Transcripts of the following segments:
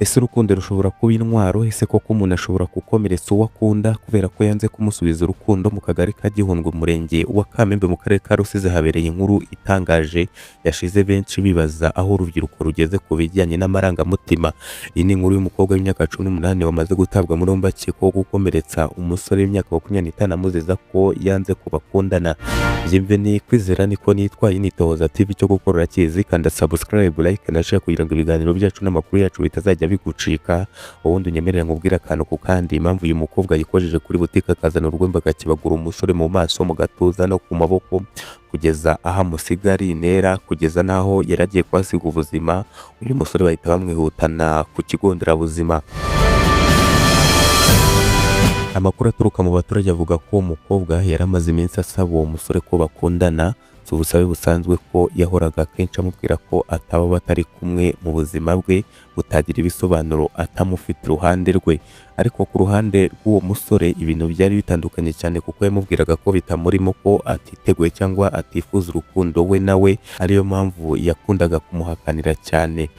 Ese urukundo rushobora kuba intwaro? Ese koko umuntu ashobora gukomeretsa uwo akunda kubera ko yanze kumusubiza urukundo? Mu Kagari ka Gihundwe, Murenge wa Kamembe, mu Karere ka Rusizi, habereye inkuru itangaje yashize benshi bibaza aho urubyiruko rugeze ku bijyanye n'amarangamutima. Iyi ni inkuru y'umukobwa w'imyaka 18 wamaze gutabwa muri yombi akekwaho gukomeretsa umusore w'imyaka 25 amuziza ko yanze ko bakundana. Byimve ni kwizera niko nitwaye nitohoza TV cyo gukorera kizi, kanda subscribe, like na share kugira ngo ibiganiro byacu n'amakuru yacu bitazajya bigucika. Ubundi unyemerera nkubwira akantu ku kandi, impamvu uyu mukobwa yikojeje kuri butike akazana urwembe agakibagura umusore mu maso, mu gatuza no ku maboko, kugeza aho amusiga ari intera, kugeza n'aho yaragiye kwasiga ubuzima. Uyu musore bahita bamwihutana ku kigo nderabuzima. Amakuru aturuka mu baturage avuga ko umukobwa yaramaze iminsi asaba uwo musore ko bakundana. Ubusabe busanzwe ko yahoraga kenshi amubwira ko ataba batari kumwe mu buzima bwe, butagira ibisobanuro atamufite iruhande rwe. Ariko ku ruhande rw'uwo musore ibintu byari bitandukanye cyane, kuko yamubwiraga ko bitamurimo, ko atiteguye cyangwa atifuza urukundo we nawe, ariyo mpamvu yakundaga kumuhakanira cyane.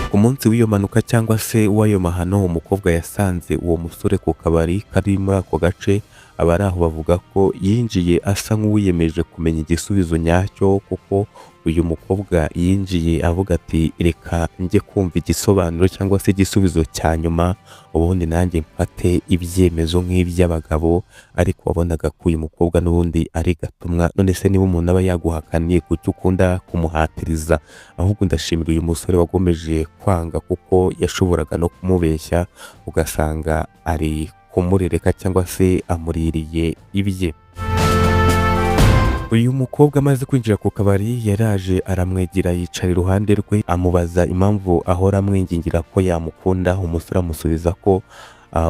Ku munsi w'iyo manuka cyangwa se w'ayo mahano, umukobwa yasanze uwo musore ku kabari kari muri ako gace. Abari aho bavuga ko yinjiye asa nk'uwiyemeje kumenya igisubizo nyacyo, kuko uyu mukobwa yinjiye avuga ati reka njye kumva igisobanuro cyangwa se igisubizo cya nyuma, ubundi nanjye mfate ibyemezo nk'iby'abagabo. Ariko wabonaga ko uyu mukobwa n'ubundi ari gatumwa. None se niba umuntu aba yaguhakaniye, kuki ukunda kumuhatiriza? Ahubwo ndashimira uyu musore wagomeje kwanga, kuko yashoboraga no kumubeshya ugasanga ari kumurereka cyangwa se amuririye ibye. Uyu mukobwa amaze kwinjira ku kabari yaraje aramwegera, yicara iruhande rwe, amubaza impamvu ahora amwingingira ko yamukunda. Umusore amusubiza ko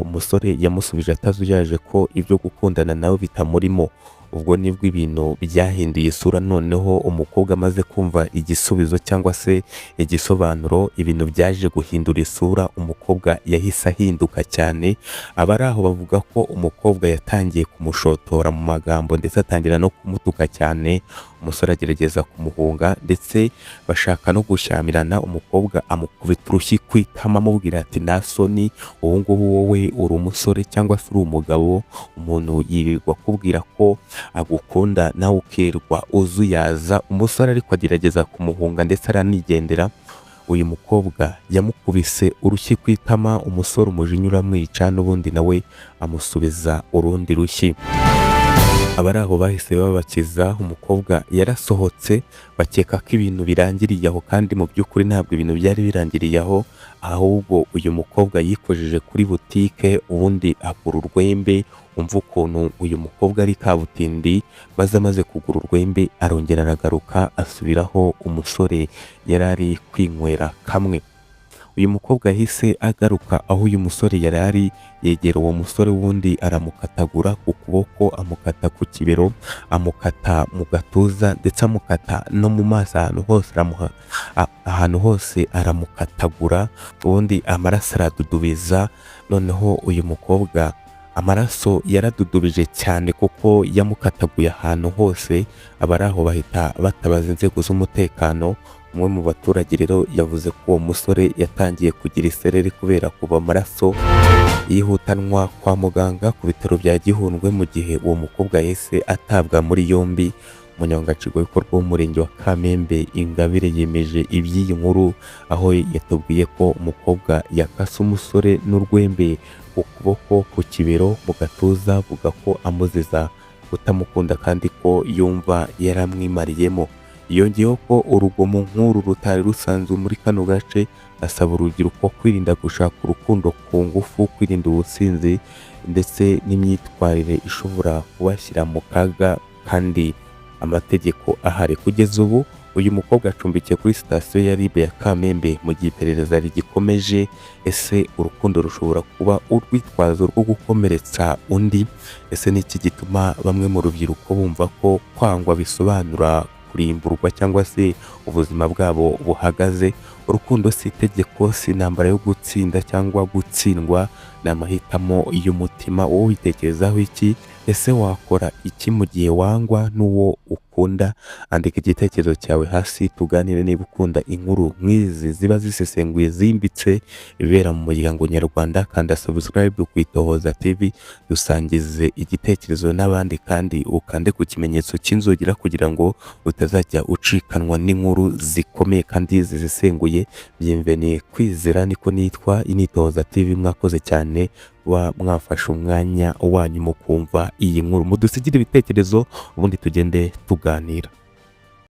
umusore yamusubije atazuyaje ko ibyo gukundana nawe bitamurimo. Ubwo nibwo ibintu byahinduye isura. Noneho umukobwa amaze kumva igisubizo cyangwa se igisobanuro, ibintu byaje guhindura isura. Umukobwa yahise ahinduka cyane. Abari aho bavuga ko umukobwa yatangiye kumushotora mu magambo, ndetse atangira no kumutuka cyane. Umusore agerageza kumuhunga ndetse bashaka no gushyamirana. Umukobwa amukubita urushyi ku itama amubwira ati nta soni, ubu ngubu wowe uri umusore cyangwa se uri umugabo? Umuntu yirirwa kubwira ko agukunda nawe ukirwa uzuyaza. Umusore ariko agerageza kumuhunga ndetse aranigendera. Uyu mukobwa yamukubise urushyi ku itama, umusore umujinya uramwica, n'ubundi nawe amusubiza urundi rushyi. Abari aho bahise babakiza. Umukobwa yarasohotse, bakeka ko ibintu birangiriye aho, kandi mu by'ukuri ntabwo ibintu byari birangiriye aho. Ahubwo uyu mukobwa yikojeje kuri butike, ubundi agura urwembe. Umva ukuntu uyu mukobwa ari kabutindi, maze amaze kugura urwembe arongera aragaruka asubiraho umusore yari ari kwinywera kamwe. Uyu mukobwa yahise agaruka aho uyu musore yari ari, yegera uwo musore wundi aramukatagura ku kuboko, amukata ku kibero, amukata mu gatuza, ndetse amukata no mu maso, ahantu hose aramukatagura. Ubundi amaraso aradudubiza. Noneho uyu mukobwa amaraso yaradudubije cyane kuko yamukataguye ahantu hose. Abari aho bahita batabaza inzego z'umutekano. Umwe mu baturage rero yavuze ko uwo musore yatangiye kugira isereri kubera kuva amaraso, yihutanwa kwa muganga ku bitaro bya Gihundwe, mu gihe uwo mukobwa yahise atabwa muri yombi. Umunyamabanga w'umurenge wa Kamembe Ingabire yemeje iby'iyi nkuru, aho yatubwiye ko umukobwa yakase umusore n'urwembe ku kuboko, ku kibero, mu gatuza, avuga ko amuziza kutamukunda kandi ko yumva yaramwimariyemo. Yongeyeho ko urugomo nk'uru rutari rusanzwe muri kano gace. Asaba urubyiruko kwirinda gushaka urukundo ku ngufu, kwirinda ubusinzi ndetse n'imyitwarire ishobora kubashyira mu kaga, kandi amategeko ahari. Kugeza ubu uyu mukobwa acumbikiye kuri sitasiyo ya RIB ya Kamembe mu gihe iperereza rigikomeje. Ese urukundo rushobora kuba urwitwazo rwo gukomeretsa undi? Ese niki gituma bamwe mu rubyiruko bumva ko kwangwa bisobanura kurimburwa cyangwa se ubuzima bwabo buhagaze? urukundo si itegeko, si intambara yo gutsinda cyangwa gutsindwa, ni amahitamo y'umutima. Wowe witekerezaho iki? Ese wakora iki mu gihe wangwa n'uwo ukunda? Andika igitekerezo cyawe hasi tuganire. Niba ukunda inkuru nk'izi ziba zisesenguye zimbitse ibera mu muryango nyarwanda, kanda subscribe ku Itohoza TV, dusangize igitekerezo n'abandi kandi ukande ku kimenyetso cy'inzogera kugira ngo utazajya ucikanwa n'inkuru zikomeye kandi zisesenguye. Bienvenue kwizera niko nitwa, Itohoza TV. Mwakoze cyane mwafashe umwanya wanyu mu kumva iyi nkuru. Mudusigire ibitekerezo ubundi tugende tuganira.